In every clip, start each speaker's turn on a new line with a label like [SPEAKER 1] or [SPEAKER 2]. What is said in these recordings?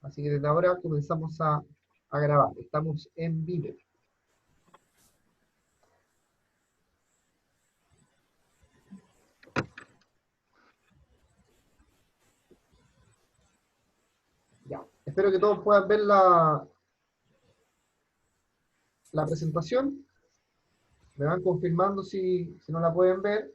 [SPEAKER 1] Así que desde ahora comenzamos a grabar. Estamos en vivo. Ya. Espero que todos puedan ver la presentación. Me van confirmando si no la pueden ver.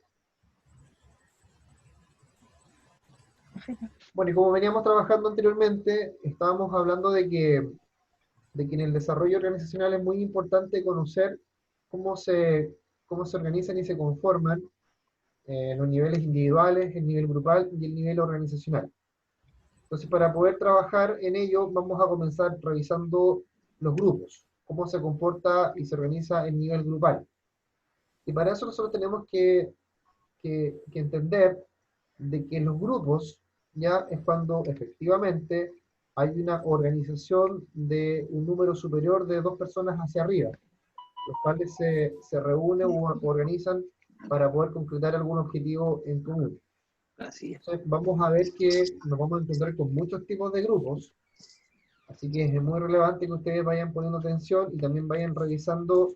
[SPEAKER 1] Bueno, y como veníamos trabajando anteriormente, estábamos hablando de que en el desarrollo organizacional es muy importante conocer cómo se organizan y se conforman los niveles individuales, el nivel grupal y el nivel organizacional. Entonces, para poder trabajar en ello, vamos a comenzar revisando los grupos, cómo se comporta y se organiza el nivel grupal. Y para eso nosotros tenemos que entender de que los grupos ya es cuando efectivamente hay una organización de un número superior de 2 personas hacia arriba, los cuales se reúnen o organizan para poder concretar algún objetivo en común.
[SPEAKER 2] Así es.
[SPEAKER 1] Entonces vamos a ver que nos vamos a encontrar con muchos tipos de grupos, así que es muy relevante que ustedes vayan poniendo atención y también vayan revisando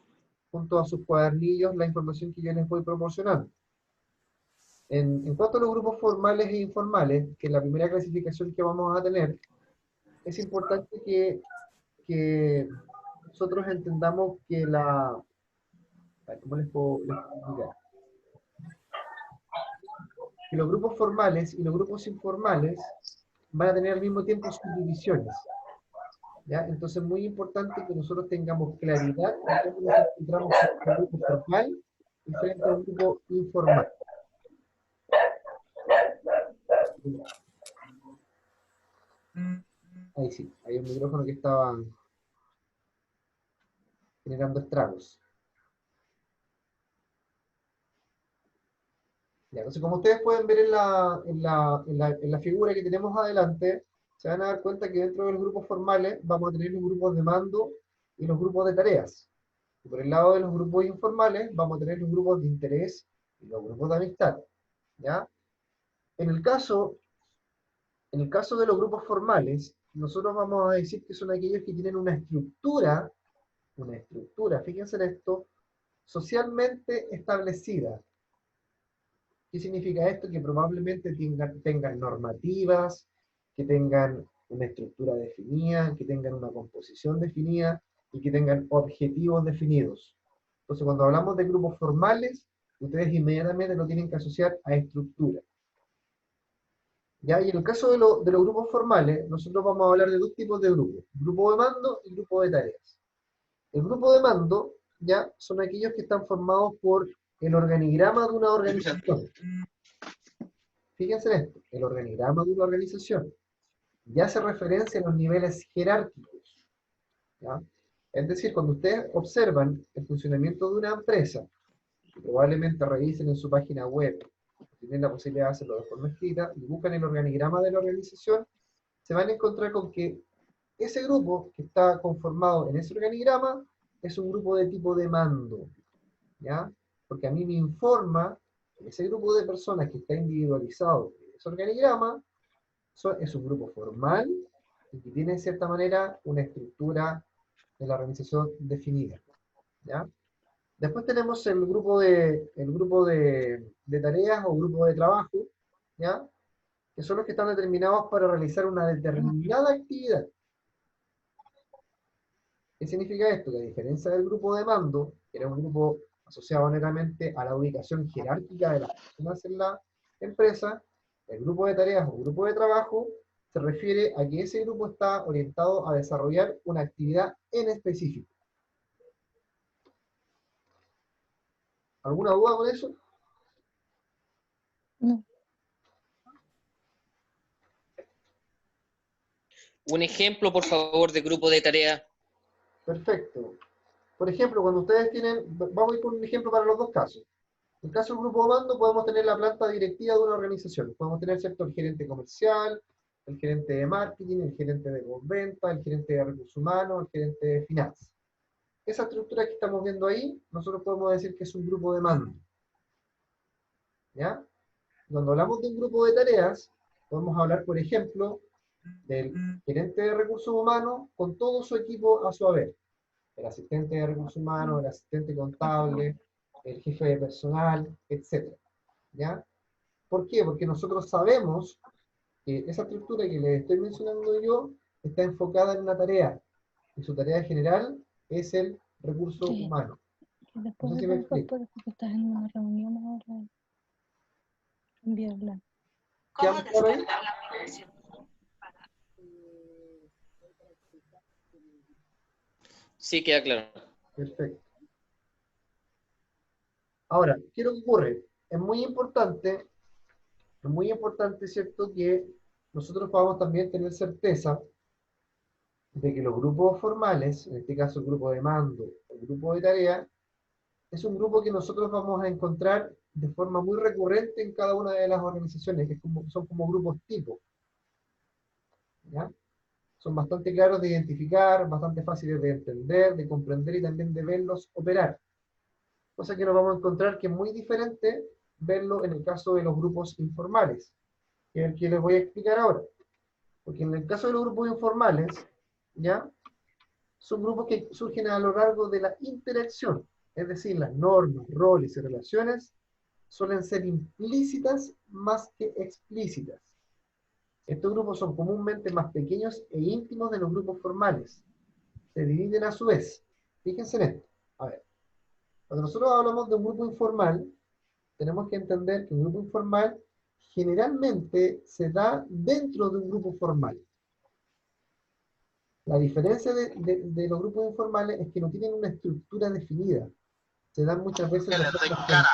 [SPEAKER 1] junto a sus cuadernillos la información que yo les voy proporcionando. En cuanto a los grupos formales e informales, que es la primera clasificación que vamos a tener, es importante que nosotros entendamos que ¿cómo les puedo explicar? Que los grupos formales y los grupos informales van a tener al mismo tiempo subdivisiones. ¿Ya? Entonces es muy importante que nosotros tengamos claridad de cómo nos encontramos en un grupo formal y frente a un grupo informal. Ahí sí, hay un micrófono que estaba generando estragos. Ya, entonces, como ustedes pueden ver en la figura que tenemos adelante, se van a dar cuenta que dentro de los grupos formales vamos a tener los grupos de mando y los grupos de tareas. Y por el lado de los grupos informales vamos a tener los grupos de interés y los grupos de amistad. ¿Ya? En el caso de los grupos formales, nosotros vamos a decir que son aquellos que tienen una estructura, fíjense en esto, socialmente establecida. ¿Qué significa esto? Que probablemente tengan normativas, que tengan una estructura definida, que tengan una composición definida y que tengan objetivos definidos. Entonces, cuando hablamos de grupos formales, ustedes inmediatamente lo tienen que asociar a estructura. ¿Ya? Y en el caso de los grupos formales, nosotros vamos a hablar de 2 tipos de grupos: grupo de mando y grupo de tareas. El grupo de mando ya son aquellos que están formados por el organigrama de una organización. Fíjense en esto, el organigrama de una organización ya hace referencia a los niveles jerárquicos. ¿Ya? Es decir, cuando ustedes observan el funcionamiento de una empresa, y probablemente revisen en su página web, tienen la posibilidad de hacerlo de forma escrita, y buscan el organigrama de la organización, se van a encontrar con que ese grupo que está conformado en ese organigrama es un grupo de tipo de mando. ¿Ya? Porque a mí me informa que ese grupo de personas que está individualizado en ese organigrama es un grupo formal y que tiene, de cierta manera, una estructura de la organización definida. ¿Ya? Después tenemos el grupo de tareas o grupo de trabajo, ¿ya? Que son los que están determinados para realizar una determinada actividad. ¿Qué significa esto? Que a diferencia del grupo de mando, que era un grupo asociado netamente a la ubicación jerárquica de las personas en la empresa, el grupo de tareas o grupo de trabajo se refiere a que ese grupo está orientado a desarrollar una actividad en específico. ¿Alguna duda con eso?
[SPEAKER 3] No.
[SPEAKER 2] Un ejemplo, por favor, de grupo de tarea.
[SPEAKER 1] Perfecto. Por ejemplo, cuando ustedes tienen, vamos a ir con un ejemplo para los 2 casos. En el caso del grupo de mando podemos tener la planta directiva de una organización. Podemos tener, ¿cierto?, el gerente comercial, el gerente de marketing, el gerente de postventa, el gerente de recursos humanos, el gerente de finanzas. Esa estructura que estamos viendo ahí, nosotros podemos decir que es un grupo de mando. ¿Ya? Cuando hablamos de un grupo de tareas, podemos hablar, por ejemplo, del gerente de recursos humanos con todo su equipo a su haber. El asistente de recursos humanos, el asistente contable, el jefe de personal, etc. ¿Ya? ¿Por qué? Porque nosotros sabemos que esa estructura que les estoy mencionando yo está enfocada en una tarea, y su tarea general es el recurso humano. No
[SPEAKER 3] Después
[SPEAKER 1] sé
[SPEAKER 3] de
[SPEAKER 1] si me
[SPEAKER 3] todo,
[SPEAKER 1] explico.
[SPEAKER 3] porque estás en una reunión ahora, enviarla.
[SPEAKER 1] ¿Queda claro ahí?
[SPEAKER 2] Sí, queda claro.
[SPEAKER 1] Perfecto. Ahora, ¿qué es lo que ocurre? Es muy importante, ¿cierto?, que nosotros podamos también tener certeza de que los grupos formales, en este caso el grupo de mando, el grupo de tarea, es un grupo que nosotros vamos a encontrar de forma muy recurrente en cada una de las organizaciones, que son como grupos tipo, ¿ya? Son bastante claros de identificar, bastante fáciles de entender, de comprender y también de verlos operar. Cosa que nos vamos a encontrar que es muy diferente verlo en el caso de los grupos informales, que es el que les voy a explicar ahora. Porque en el caso de los grupos informales, ¿ya? Son grupos que surgen a lo largo de la interacción, es decir, las normas, roles y relaciones suelen ser implícitas más que explícitas. Estos grupos son comúnmente más pequeños e íntimos de los grupos formales. Se dividen a su vez. Fíjense en esto. A ver, cuando nosotros hablamos de un grupo informal, tenemos que entender que un grupo informal generalmente se da dentro de un grupo formal. La diferencia de los grupos informales es que no tienen una estructura definida. Se dan muchas veces de forma espontánea.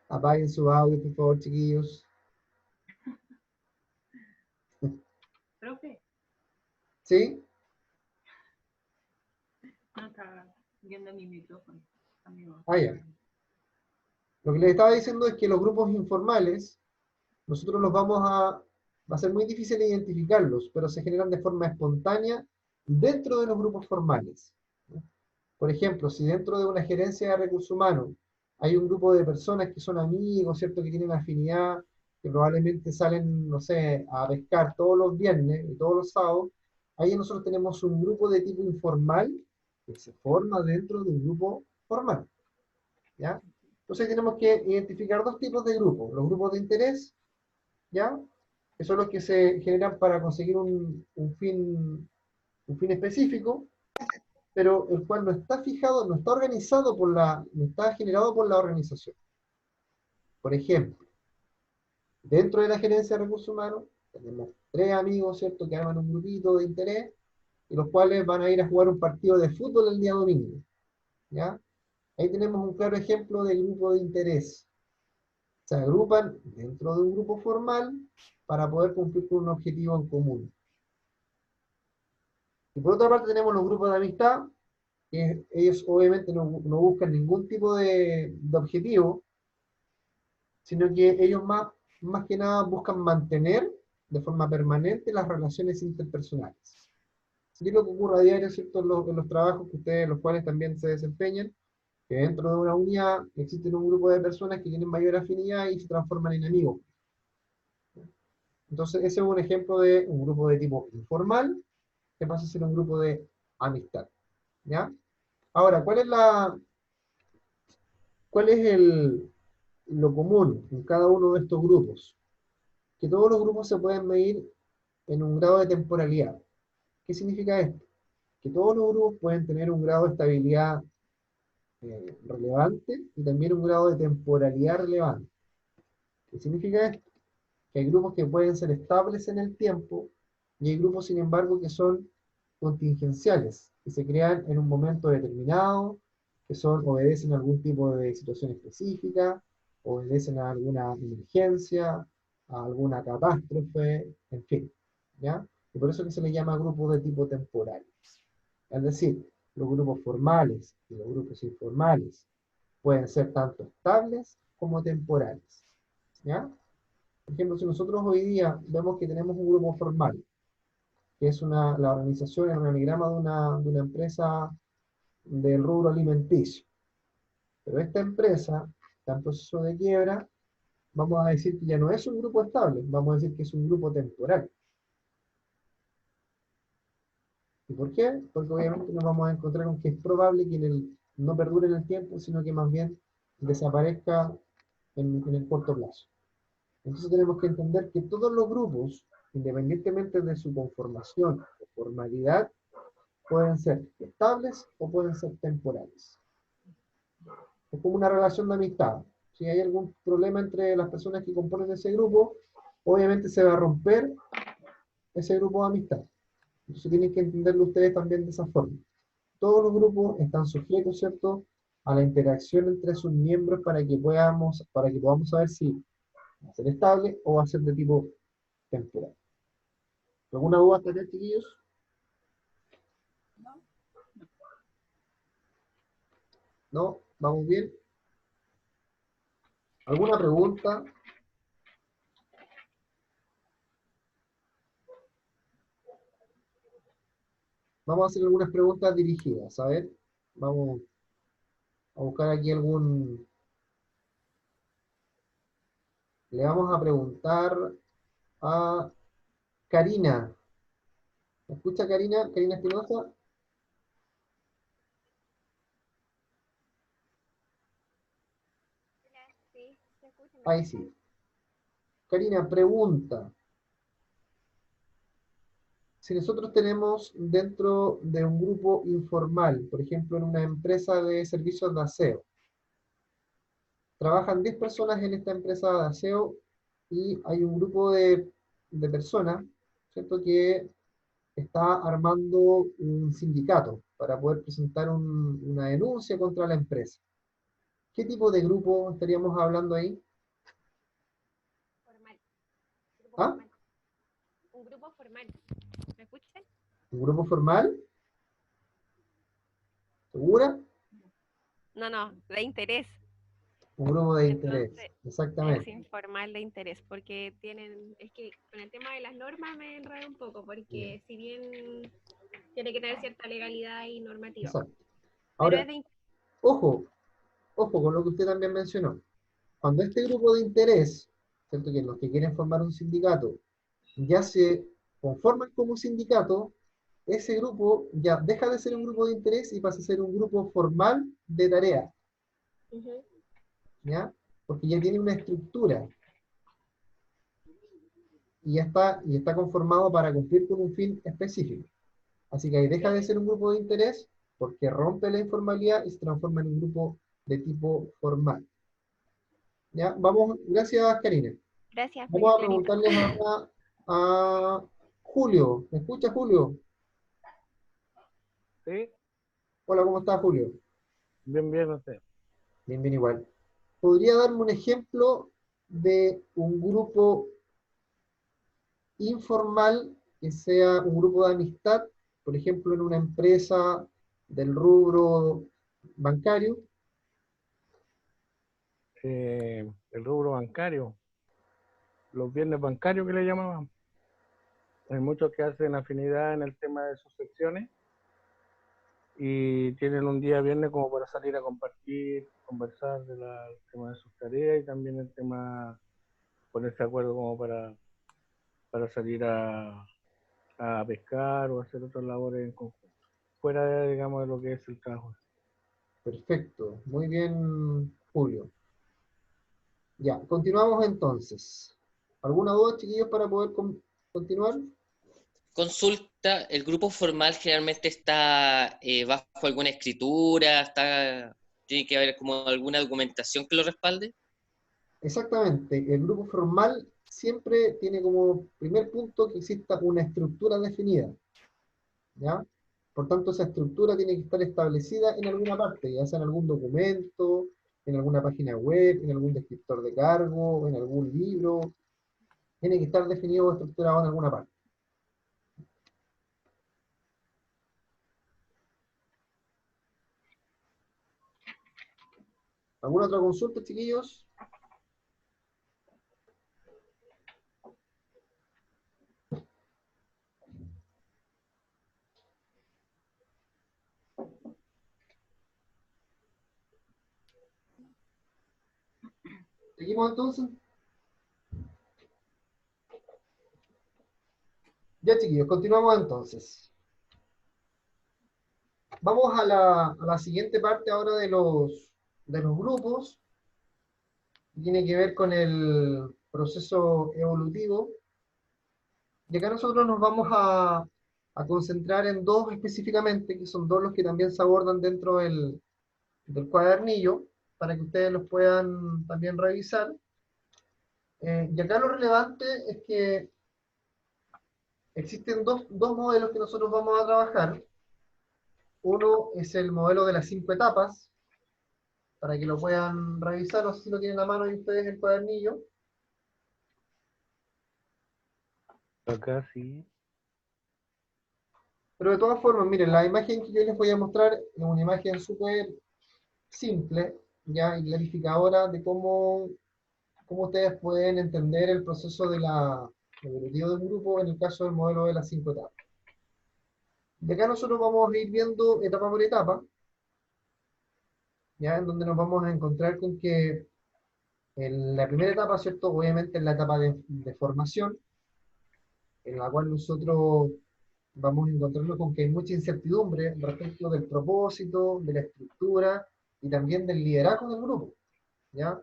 [SPEAKER 1] Apaguen su audio, por favor, chiquillos.
[SPEAKER 4] Profe,
[SPEAKER 1] ¿Sí?
[SPEAKER 4] no está viendo mi micrófono. Amigo.
[SPEAKER 1] Ah, ya. Lo que les estaba diciendo es que los grupos informales, nosotros va a ser muy difícil identificarlos, pero se generan de forma espontánea dentro de los grupos formales. Por ejemplo, si dentro de una gerencia de recursos humanos hay un grupo de personas que son amigos, ¿cierto?, que tienen afinidad, que probablemente salen, no sé, a pescar todos los viernes y todos los sábados, ahí nosotros tenemos un grupo de tipo informal que se forma dentro de un grupo formal, ¿ya? Entonces tenemos que identificar dos tipos de grupos, los grupos de interés, ¿ya?, que son los que se generan para conseguir un fin específico, pero el cual no está fijado, no está organizado no está generado por la organización. Por ejemplo, dentro de la gerencia de recursos humanos, tenemos 3 amigos, ¿cierto?, que arman un grupito de interés, y los cuales van a ir a jugar un partido de fútbol el día domingo, ¿ya? Ahí tenemos un claro ejemplo de grupo de interés. Se agrupan dentro de un grupo formal para poder cumplir con un objetivo en común. Y por otra parte tenemos los grupos de amistad, que ellos obviamente no buscan ningún tipo de objetivo, sino que ellos más que nada buscan mantener de forma permanente las relaciones interpersonales. Así es lo que ocurre a diario, ¿cierto?, en los trabajos que ustedes, los cuales también se desempeñan, que dentro de una unidad existen un grupo de personas que tienen mayor afinidad y se transforman en amigos. Entonces, ese es un ejemplo de un grupo de tipo informal que pasa a ser un grupo de amistad, ¿ya? Ahora, cuál es lo común en cada uno de estos grupos? Que todos los grupos se pueden medir en un grado de temporalidad. ¿Qué significa esto? Que todos los grupos pueden tener un grado de estabilidad relevante y también un grado de temporalidad relevante. ¿Qué significa esto? Que hay grupos que pueden ser estables en el tiempo y hay grupos, sin embargo, que son contingenciales, que se crean en un momento determinado, que obedecen a algún tipo de situación específica, obedecen a alguna emergencia, a alguna catástrofe, en fin, ¿ya? Y por eso que se le llama grupos de tipo temporal. Es decir, los grupos formales y los grupos informales pueden ser tanto estables como temporales, ¿ya? Por ejemplo, si nosotros hoy día vemos que tenemos un grupo formal, que es la organización, el organigrama de una empresa del rubro alimenticio. Pero esta empresa está en proceso de quiebra, vamos a decir que ya no es un grupo estable, vamos a decir que es un grupo temporal. ¿Y por qué? Porque obviamente nos vamos a encontrar con que es probable que no perdure en el tiempo, sino que más bien desaparezca en el corto plazo. Entonces tenemos que entender que todos los grupos, independientemente de su conformación o formalidad, pueden ser estables o pueden ser temporales. Es como una relación de amistad. Si hay algún problema entre las personas que componen ese grupo, obviamente se va a romper ese grupo de amistad. Entonces tienen que entenderlo ustedes también de esa forma. Todos los grupos están sujetos, ¿cierto?, a la interacción entre sus miembros para que podamos saber si va a ser estable o va a ser de tipo temporal. ¿Alguna duda hasta acá, chiquillos? ¿No? ¿Vamos bien? ¿Alguna pregunta? Vamos a hacer algunas preguntas dirigidas. A ver, vamos a buscar aquí algún... Le vamos a preguntar a Karina. ¿Me escucha Karina? Karina Espinosa.
[SPEAKER 5] Sí, se escucha,
[SPEAKER 1] Ahí sí. Karina, pregunta. Si nosotros tenemos dentro de un grupo informal, por ejemplo en una empresa de servicios de aseo, trabajan 10 personas en esta empresa de aseo y hay un grupo de personas, ¿cierto?, que está armando un sindicato para poder presentar una denuncia contra la empresa. ¿Qué tipo de grupo estaríamos hablando ahí?
[SPEAKER 5] formal. Grupo
[SPEAKER 1] ¿Ah?
[SPEAKER 5] formal. Un grupo formal. ¿Me escuchan?
[SPEAKER 1] ¿Un grupo formal? ¿Segura?
[SPEAKER 5] No, de interés.
[SPEAKER 1] Un grupo de interés,
[SPEAKER 5] Entonces, es
[SPEAKER 1] exactamente.
[SPEAKER 5] informal de interés, porque es que con el tema de las normas me enredo un poco,
[SPEAKER 1] Bien,
[SPEAKER 5] porque si bien tiene que tener cierta legalidad y normativa,
[SPEAKER 1] exacto.
[SPEAKER 5] pero
[SPEAKER 1] Ahora,
[SPEAKER 5] es de
[SPEAKER 1] ojo, ojo con lo que usted también mencionó. Cuando este grupo de interés, ¿cierto?, que los que quieren formar un sindicato, ya se conforman como sindicato, ese grupo ya deja de ser un grupo de interés y pasa a ser un grupo formal de tarea,
[SPEAKER 5] Ujú.
[SPEAKER 1] ¿ya? Porque ya tiene una estructura y está conformado para cumplir con un fin específico. Así que ahí deja de ser un grupo de interés porque rompe la informalidad y se transforma en un grupo de tipo formal. ¿Ya? Vamos, gracias Karina.
[SPEAKER 5] Gracias, me
[SPEAKER 1] Vamos
[SPEAKER 5] quedó
[SPEAKER 1] a
[SPEAKER 5] clarito.
[SPEAKER 1] preguntarles ahora a Julio. ¿Me escucha Julio?
[SPEAKER 6] Sí,
[SPEAKER 1] Hola, ¿cómo está Julio?
[SPEAKER 6] bien, bien, no sé.
[SPEAKER 1] Bien, bien igual. ¿Podría darme un ejemplo de un grupo informal que sea un grupo de amistad, por ejemplo, en una empresa del rubro bancario?
[SPEAKER 6] El rubro bancario, los viernes bancarios que le llamaban. Hay muchos que hacen afinidad en el tema de sus secciones y tienen un día viernes como para salir a compartir, conversar del tema de sus tareas y también el tema, ponerse de acuerdo como para salir a pescar o hacer otras labores en conjunto, fuera de, digamos, de lo que es el trabajo.
[SPEAKER 1] Perfecto, muy bien, Julio. Ya, continuamos entonces. ¿Alguna duda, chiquillos, para poder continuar?
[SPEAKER 2] Consulta, ¿el grupo formal generalmente está bajo alguna escritura? ¿Tiene que haber como alguna documentación que lo respalde?
[SPEAKER 1] Exactamente, el grupo formal siempre tiene como primer punto que exista una estructura definida, ¿ya? Por tanto, esa estructura tiene que estar establecida en alguna parte, ya sea en algún documento, en alguna página web, en algún descriptor de cargo, en algún libro, tiene que estar definido o estructurado en alguna parte. ¿Alguna otra consulta, chiquillos? ¿Seguimos entonces? Ya, chiquillos, continuamos entonces. Vamos a la siguiente parte ahora de los grupos. Tiene que ver con el proceso evolutivo. Y acá nosotros nos vamos a concentrar en dos específicamente, que son dos los que también se abordan dentro del cuadernillo, para que ustedes los puedan también revisar. Y acá lo relevante es que existen dos modelos que nosotros vamos a trabajar. Uno es el modelo de las 5 etapas, para que lo puedan revisar, no sé si lo tienen a mano y ustedes el cuadernillo.
[SPEAKER 6] Acá sí.
[SPEAKER 1] Pero de todas formas, miren, la imagen que yo les voy a mostrar es una imagen súper simple, ya, y clarificadora de cómo ustedes pueden entender el proceso evolutivo del grupo en el caso del modelo de las 5 etapas. De acá nosotros vamos a ir viendo etapa por etapa, ya, en donde nos vamos a encontrar con que en la primera etapa, ¿cierto? Obviamente es la etapa de formación, en la cual nosotros vamos a encontrarnos con que hay mucha incertidumbre respecto del propósito, de la estructura y también del liderazgo del grupo, ¿ya?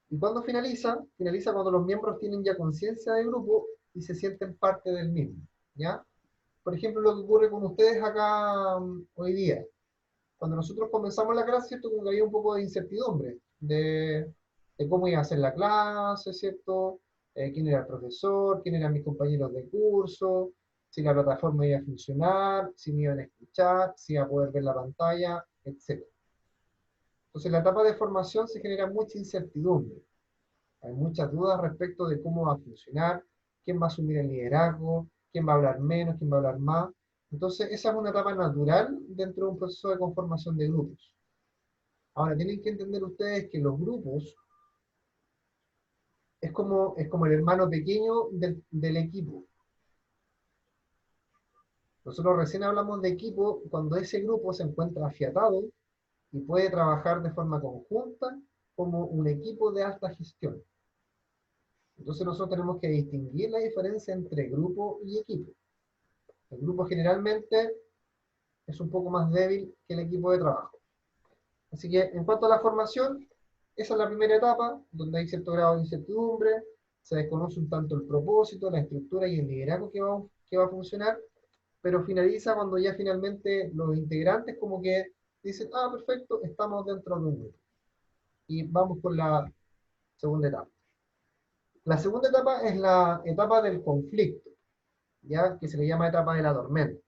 [SPEAKER 1] ¿Y cuándo finaliza? Finaliza cuando los miembros tienen ya conciencia del grupo y se sienten parte del mismo, ¿ya? Por ejemplo, lo que ocurre con ustedes acá hoy día. Cuando nosotros comenzamos la clase, ¿cierto? Como que había un poco de incertidumbre de cómo iba a ser la clase, ¿cierto? Quién era el profesor, quién eran mis compañeros de curso, si la plataforma iba a funcionar, si me iban a escuchar, si iba a poder ver la pantalla, etc. Entonces, en la etapa de formación se genera mucha incertidumbre. Hay muchas dudas respecto de cómo va a funcionar, quién va a asumir el liderazgo, quién va a hablar menos, quién va a hablar más. Entonces, esa es una etapa natural dentro de un proceso de conformación de grupos. Ahora, tienen que entender ustedes que los grupos es como el hermano pequeño del equipo. Nosotros recién hablamos de equipo cuando ese grupo se encuentra afiatado y puede trabajar de forma conjunta como un equipo de alta gestión. Entonces nosotros tenemos que distinguir la diferencia entre grupo y equipo. El grupo generalmente es un poco más débil que el equipo de trabajo. Así que en cuanto a la formación, esa es la primera etapa, donde hay cierto grado de incertidumbre, se desconoce un tanto el propósito, la estructura y el liderazgo que va a funcionar, pero finaliza cuando ya finalmente los integrantes como que dicen, ah, perfecto, estamos dentro de un grupo. Y vamos con la segunda etapa. La segunda etapa es la etapa del conflicto, ¿ya? Que se le llama etapa de la tormenta.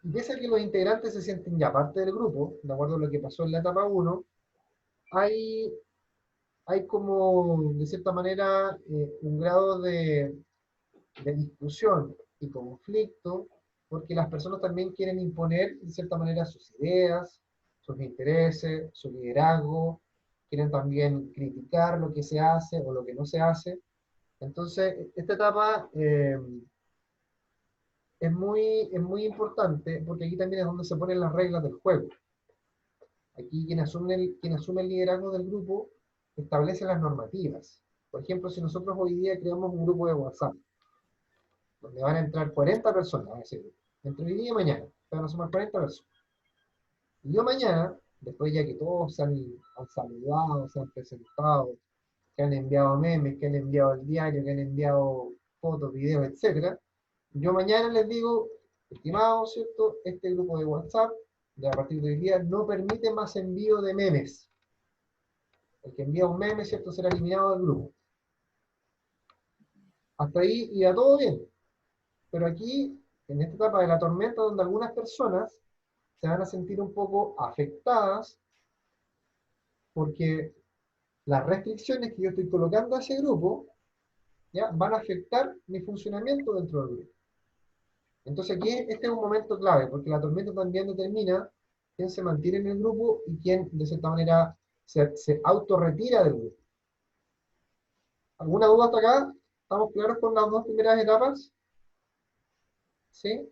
[SPEAKER 1] Y pese a que los integrantes se sienten ya parte del grupo, de acuerdo a lo que pasó en la etapa 1, hay como, de cierta manera, un grado de discusión y conflicto, porque las personas también quieren imponer, de cierta manera, sus ideas, sus intereses, su liderazgo, quieren también criticar lo que se hace o lo que no se hace. Entonces, esta etapa es muy importante, porque aquí también es donde se ponen las reglas del juego. Aquí quien asume el liderazgo del grupo establece las normativas. Por ejemplo, si nosotros hoy día creamos un grupo de WhatsApp, donde van a entrar 40 personas a ese grupo, entre hoy día y mañana, van a sumar 40 personas. Y yo mañana, después ya que todos han saludado, se han presentado, que han enviado memes, que han enviado el diario, que han enviado fotos, videos, etc., yo mañana les digo, estimados, ¿cierto? Este grupo de WhatsApp, de a partir de hoy día, no permite más envío de memes. El que envía un meme, ¿cierto?, será eliminado del grupo. Hasta ahí iba todo bien. Pero aquí, en esta etapa de la tormenta, donde algunas personas se van a sentir un poco afectadas porque las restricciones que yo estoy colocando a ese grupo, ¿ya?, van a afectar mi funcionamiento dentro del grupo. Entonces aquí este es un momento clave, porque la tormenta también determina quién se mantiene en el grupo y quién, de cierta manera, se autorretira del grupo. ¿Alguna duda hasta acá? ¿Estamos claros con las dos primeras etapas? ¿Sí?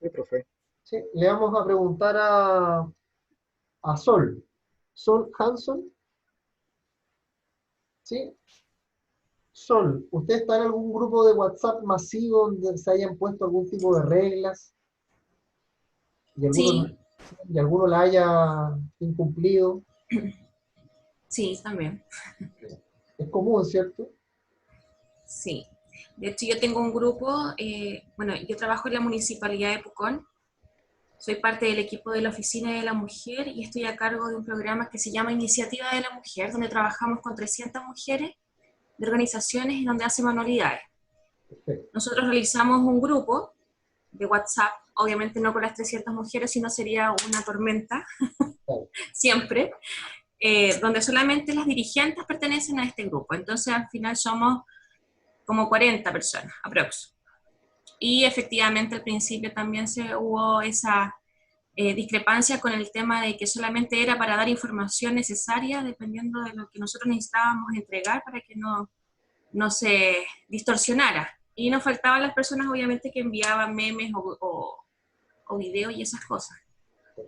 [SPEAKER 7] Sí, profe.
[SPEAKER 1] Sí. Le vamos a preguntar a Sol. Sol Hanson, ¿sí? Sol, ¿usted está en algún grupo de WhatsApp masivo donde se hayan puesto algún tipo de reglas y alguno,
[SPEAKER 7] Sí,
[SPEAKER 1] y alguno la haya incumplido?
[SPEAKER 7] sí, también.
[SPEAKER 1] Es común, ¿cierto?
[SPEAKER 7] Sí. De hecho, yo tengo un grupo, bueno, yo trabajo en la Municipalidad de Pucón, soy parte del equipo de la Oficina de la Mujer y estoy a cargo de un programa que se llama Iniciativa de la Mujer, donde trabajamos con 300 mujeres de organizaciones y donde hacen manualidades.
[SPEAKER 1] Perfecto.
[SPEAKER 7] Nosotros realizamos un grupo de WhatsApp, obviamente no con las 300 mujeres, sino sería una tormenta,
[SPEAKER 1] Claro.
[SPEAKER 7] siempre, donde solamente las dirigentes pertenecen a este grupo. Entonces, al final somos como 40 personas, aprox. Y efectivamente al principio también hubo esa discrepancia con el tema de que solamente era para dar información necesaria dependiendo de lo que nosotros necesitábamos entregar para que no se distorsionara. Y nos faltaban las personas obviamente que enviaban memes o videos y esas cosas.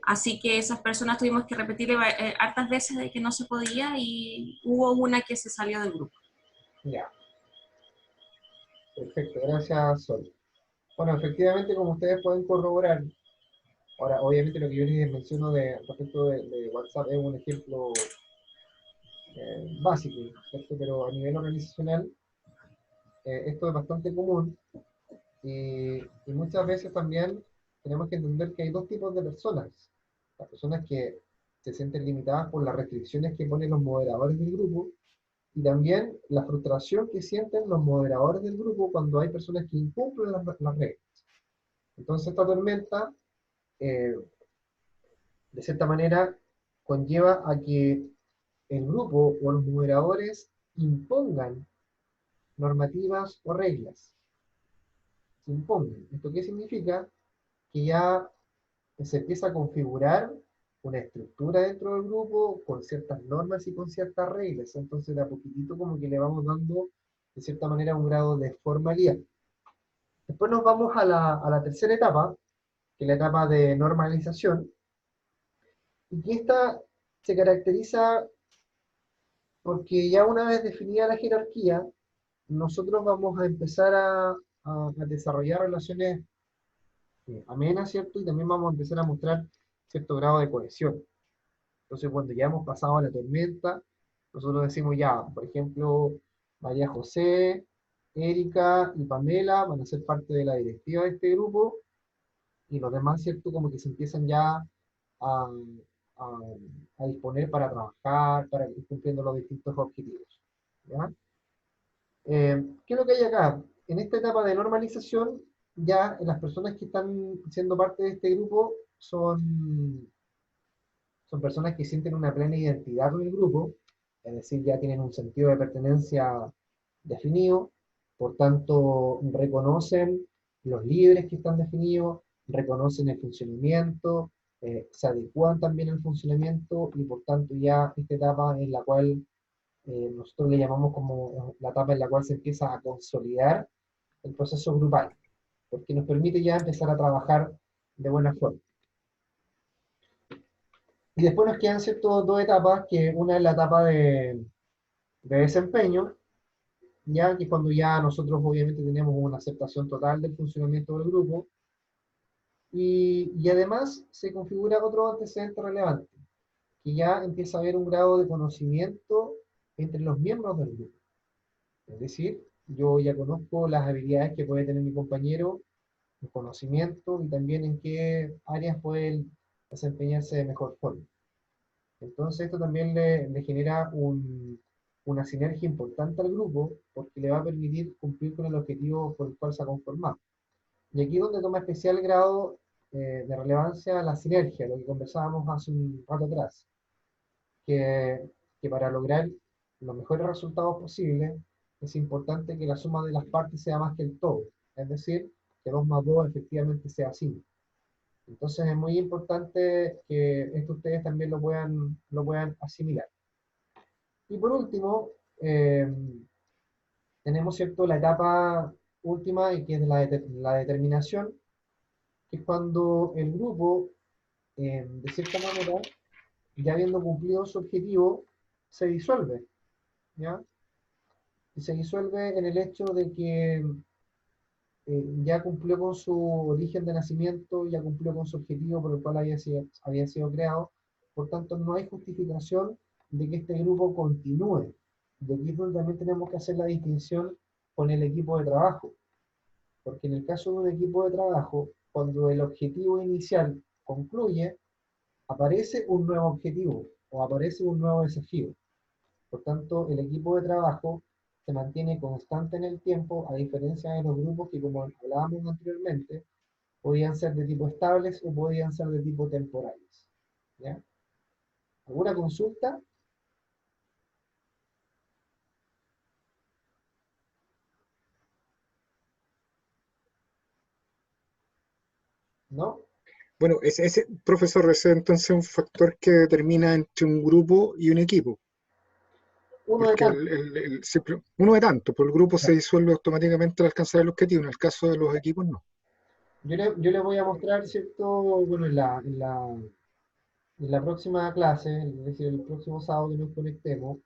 [SPEAKER 7] Así que esas personas tuvimos que repetir hartas veces de que no se podía y hubo una que se salió del grupo.
[SPEAKER 1] Ya. Perfecto, gracias, Sol. Bueno, efectivamente, como ustedes pueden corroborar, ahora, obviamente lo que yo les menciono respecto de WhatsApp es un ejemplo básico, ¿cierto? Pero a nivel organizacional, esto es bastante común y muchas veces también tenemos que entender que hay dos tipos de personas. Las personas que se sienten limitadas por las restricciones que ponen los moderadores del grupo y también la frustración que sienten los moderadores del grupo cuando hay personas que incumplen las reglas. Entonces esta tormenta, eh, de cierta manera, conlleva a que el grupo o los moderadores impongan normativas o reglas. Se impongan. ¿Esto qué significa? Que ya se empieza a configurar una estructura dentro del grupo con ciertas normas y con ciertas reglas. Entonces de a poquitito como que le vamos dando, de cierta manera, un grado de formalidad. Después nos vamos a la tercera etapa, que es la etapa de normalización, y que esta se caracteriza porque ya una vez definida la jerarquía, nosotros vamos a empezar a desarrollar relaciones amenas, ¿cierto? Y también vamos a empezar a mostrar cierto grado de cohesión. Entonces, cuando ya hemos pasado la tormenta, nosotros decimos ya, por ejemplo, María José, Erika y Pamela van a ser parte de la directiva de este grupo, y los demás, ¿cierto? Como que se empiezan ya a, a, a disponer para trabajar, para ir cumpliendo los distintos objetivos. ¿Ya? ¿Qué es lo que hay acá? En esta etapa de normalización, ya las personas que están siendo parte de este grupo son personas que sienten una plena identidad con el grupo, es decir, ya tienen un sentido de pertenencia definido, por tanto, reconocen los líderes que están definidos, reconocen el funcionamiento, se adecúan también al funcionamiento, y por tanto ya esta etapa en la cual nosotros le llamamos como la etapa en la cual se empieza a consolidar el proceso grupal, porque nos permite ya empezar a trabajar de buena forma. Y después nos quedan dos etapas, que una es la etapa de desempeño, ya que cuando ya nosotros obviamente tenemos una aceptación total del funcionamiento del grupo, y además se configura otro antecedente relevante, que ya empieza a haber un grado de conocimiento entre los miembros del grupo. Es decir, yo ya conozco las habilidades que puede tener mi compañero, el conocimiento y también en qué áreas puede desempeñarse de mejor forma. Entonces esto también le genera una sinergia importante al grupo, porque le va a permitir cumplir con el objetivo por el cual se ha conformado. Y aquí es donde toma especial grado de relevancia la sinergia, lo que conversábamos hace un rato atrás, que para lograr los mejores resultados posibles es importante que la suma de las partes sea más que el todo, es decir, que 2 más 2 efectivamente sea 5. Entonces es muy importante que esto ustedes también lo puedan asimilar. Y por último, tenemos, ¿cierto?, la etapa última, y que es la determinación, que es cuando el grupo, de cierta manera, ya habiendo cumplido su objetivo, se disuelve, ¿ya? Y se disuelve en el hecho de que ya cumplió con su origen de nacimiento, ya cumplió con su objetivo por el cual había sido creado, por tanto no hay justificación de que este grupo continúe. De aquí es donde también tenemos que hacer la distinción con el equipo de trabajo, porque en el caso de un equipo de trabajo, cuando el objetivo inicial concluye, aparece un nuevo objetivo o aparece un nuevo desafío. Por tanto, el equipo de trabajo se mantiene constante en el tiempo, a diferencia de los grupos que, como hablábamos anteriormente, podían ser de tipo estables o podían ser de tipo temporales. ¿Ya? ¿Alguna consulta? ¿No?
[SPEAKER 8] Bueno, ese profesor, ese es entonces un factor que determina entre un grupo y un equipo.
[SPEAKER 1] Uno de
[SPEAKER 8] Porque
[SPEAKER 1] tantos.
[SPEAKER 8] uno de tanto, por el grupo se disuelve automáticamente al alcanzar el objetivo, en el caso de los equipos no.
[SPEAKER 1] Yo le voy a mostrar, ¿cierto? Bueno, en la próxima clase, es decir, el próximo sábado que nos conectemos,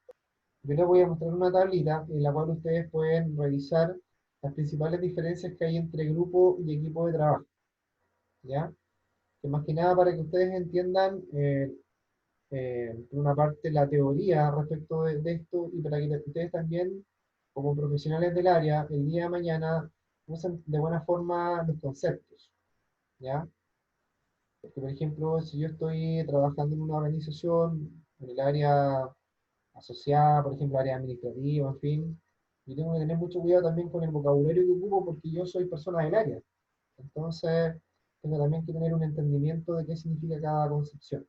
[SPEAKER 1] yo les voy a mostrar una tablita en la cual ustedes pueden revisar las principales diferencias que hay entre grupo y equipo de trabajo. ¿Ya? Que más que nada para que ustedes entiendan, por una parte, la teoría respecto de esto y para que ustedes también, como profesionales del área, el día de mañana usen de buena forma los conceptos. ¿Ya? Porque, por ejemplo, si yo estoy trabajando en una organización, en el área asociada, por ejemplo, área administrativa, en fin, yo tengo que tener mucho cuidado también con el vocabulario que ocupo porque yo soy persona del área. Entonces, tengo también que tener un entendimiento de qué significa cada concepción.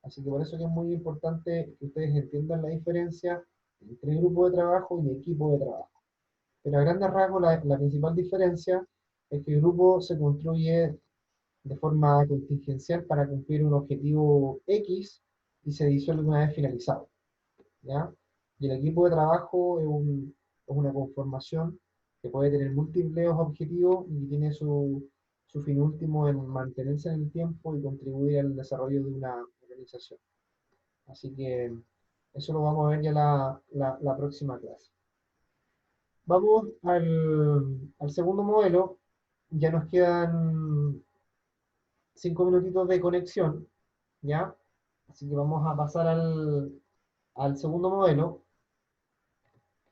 [SPEAKER 1] Así que por eso que es muy importante que ustedes entiendan la diferencia entre grupo de trabajo y equipo de trabajo. Pero a grandes rasgos, la principal diferencia es que el grupo se construye de forma contingencial para cumplir un objetivo X y se disuelve una vez finalizado. ¿Ya? Y el equipo de trabajo es una conformación que puede tener múltiples objetivos y tiene su fin último en mantenerse en el tiempo y contribuir al desarrollo de una organización. Así que eso lo vamos a ver ya la próxima clase. Vamos al segundo modelo. Ya nos quedan 5 minutitos de conexión, ¿ya? Así que vamos a pasar al segundo modelo,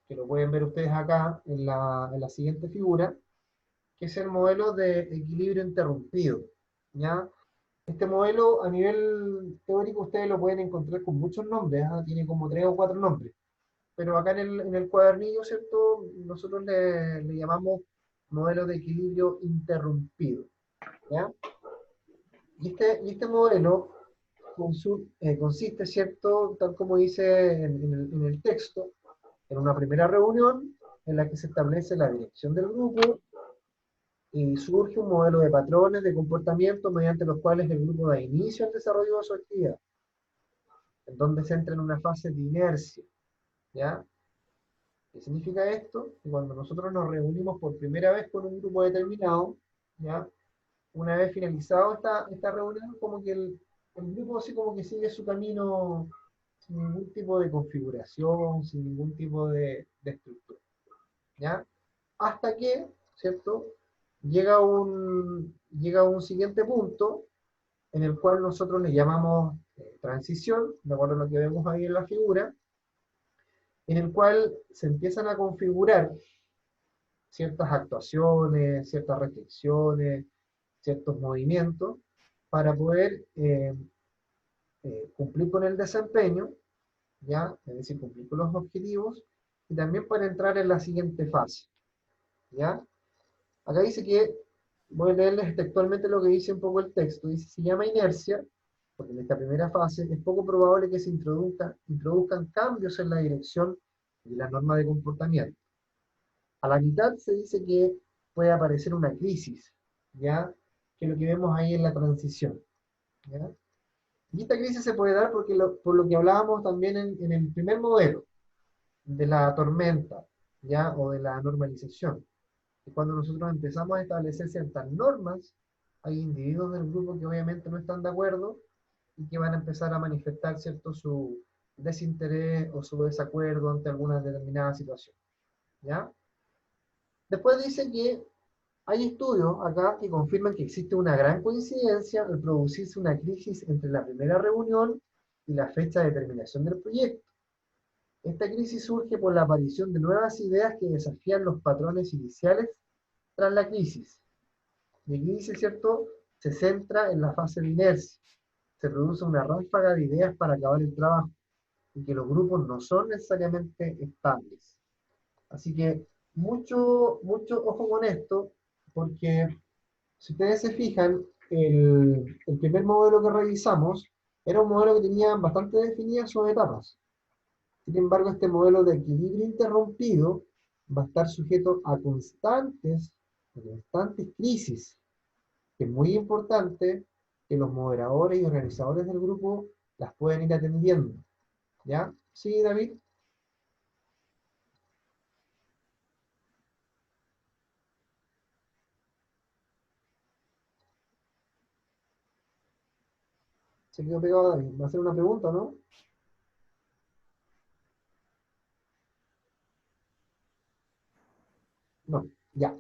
[SPEAKER 1] que lo pueden ver ustedes acá en la siguiente figura, que es el modelo de equilibrio interrumpido, ¿ya? Este modelo a nivel teórico ustedes lo pueden encontrar con muchos nombres, ¿ah? Tiene como 3 o 4 nombres, pero acá en el cuadernillo, ¿cierto? Nosotros le llamamos modelo de equilibrio interrumpido, ¿ya? Y este modelo consiste, ¿cierto? Tal como dice en el texto, en una primera reunión en la que se establece la dirección del grupo y surge un modelo de patrones de comportamiento mediante los cuales el grupo da inicio al desarrollo de su actividad, en donde se entra en una fase de inercia, ¿ya? ¿Qué significa esto? Que cuando nosotros nos reunimos por primera vez con un grupo determinado, ¿ya? Una vez finalizado esta reunión, como que el grupo así como que sigue su camino sin ningún tipo de configuración, sin ningún tipo de estructura, ¿ya? Hasta que, ¿cierto? Llega un siguiente punto en el cual nosotros le llamamos transición, de acuerdo a lo que vemos ahí en la figura, en el cual se empiezan a configurar ciertas actuaciones, ciertas restricciones, ciertos movimientos, para poder cumplir con el desempeño, ¿ya? Es decir, cumplir con los objetivos, y también para entrar en la siguiente fase, ¿ya? Acá dice que, voy a leerles textualmente lo que dice un poco el texto, dice, se llama inercia, porque en esta primera fase es poco probable que se introduzcan cambios en la dirección de la norma de comportamiento. A la mitad se dice que puede aparecer una crisis, ¿ya? Que es lo que vemos ahí en la transición, ¿ya? Y esta crisis se puede dar porque por lo que hablábamos también en el primer modelo, de la tormenta, ¿ya? O de la normalización. Y cuando nosotros empezamos a establecer ciertas normas, hay individuos del grupo que obviamente no están de acuerdo y que van a empezar a manifestar, ¿cierto?, su desinterés o su desacuerdo ante alguna determinada situación. ¿Ya? Después dice que hay estudios acá que confirman que existe una gran coincidencia al producirse una crisis entre la primera reunión y la fecha de terminación del proyecto. Esta crisis surge por la aparición de nuevas ideas que desafían los patrones iniciales tras la crisis. Y aquí dice, ¿cierto?, se centra en la fase de inercia. Se produce una ráfaga de ideas para acabar el trabajo, y que los grupos no son necesariamente estables. Así que mucho ojo con esto, porque si ustedes se fijan, el primer modelo que revisamos era un modelo que tenía bastante definidas sus etapas. Sin embargo, este modelo de equilibrio interrumpido va a estar sujeto a constantes crisis, que es muy importante que los moderadores y organizadores del grupo las puedan ir atendiendo. ¿Ya? ¿Sí, David? Se quedó pegado David. ¿Va a hacer una pregunta, no? No, ya.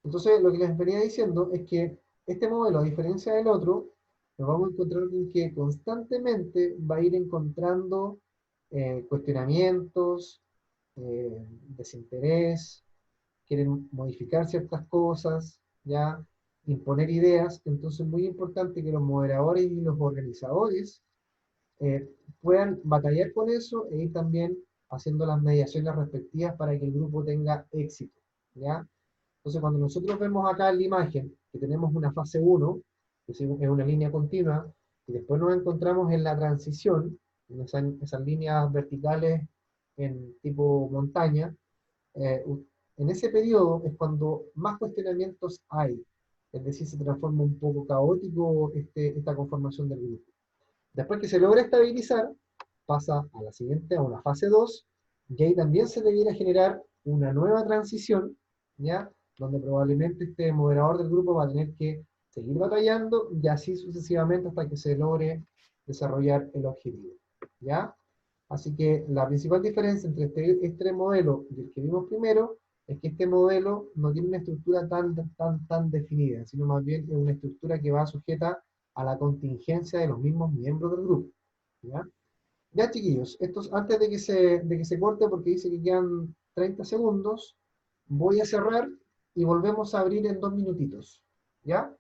[SPEAKER 1] Entonces, lo que les venía diciendo es que este modelo, a diferencia del otro, nos vamos a encontrar con que constantemente va a ir encontrando cuestionamientos, desinterés, quieren modificar ciertas cosas, ya, imponer ideas. Entonces, es muy importante que los moderadores y los organizadores puedan batallar con eso e ir también haciendo las mediaciones respectivas para que el grupo tenga éxito, ¿ya? Entonces, cuando nosotros vemos acá en la imagen que tenemos una fase 1, que es una línea continua, y después nos encontramos en la transición, en esas líneas verticales en tipo montaña, en ese periodo es cuando más cuestionamientos hay, es decir, se transforma un poco caótico esta conformación del grupo. Después que se logra estabilizar, pasa a la siguiente, a una fase 2, y ahí también se debiera generar una nueva transición, ¿ya? Donde probablemente este moderador del grupo va a tener que seguir batallando, y así sucesivamente hasta que se logre desarrollar el objetivo, ¿ya? Así que la principal diferencia entre este modelo y el que vimos primero es que este modelo no tiene una estructura tan definida, sino más bien es una estructura que va sujeta a la contingencia de los mismos miembros del grupo. ¿Ya? Ya, chiquillos, antes de que se corte, porque dice que quedan 30 segundos, voy a cerrar y volvemos a abrir en 2 minutitos. ¿Ya?